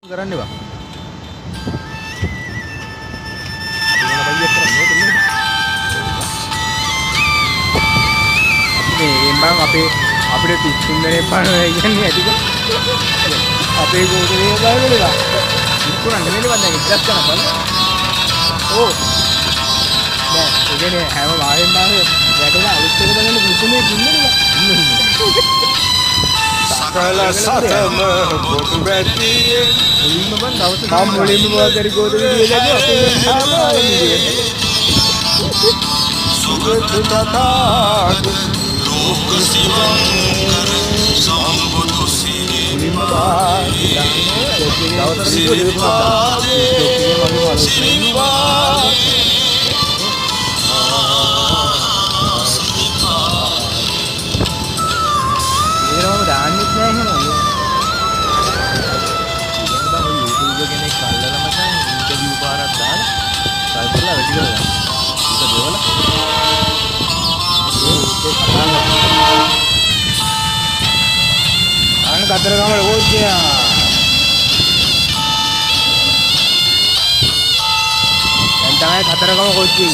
කරන්න එපා. අපි එම්බන් අපේ අපිට 33 දෙනෙක් පානවා කියන්නේ ඇතිද? අපේ ගෝතලේ බලන්නද? ඉක්කුණා නෙමෙයි මම දැන් එක්ස්ට්‍රා කරන බලන්න. ඕ. දැන් ඒ කියන්නේ හැම වාරෙම වැටෙන අලුත් එක බලන්න 33 දුන්නේද? සකල සතම පොතු බැටියේ මුලින්ම බන් දවස් මම මුලින්ම මොකක් හරි ගෝත විදිය දැක්කා අපේ සුගත තථාගත ලෝක සිවංකර සම්බුදු සිරි මුලින්ම දවස් සිරිපාදේ ඒනම දාන්නෙත් නෑ එහෙම. YouTube කෙනෙක් කල්ලලා මචං ඉන්ටර්විව් පාරක් දාලා try කරලා වැඩි කරලා. ඒක දෙවල. අන්න කතරගම ලෝකෝච්චියා. දැන් තමයි කතරගම කොච්චි.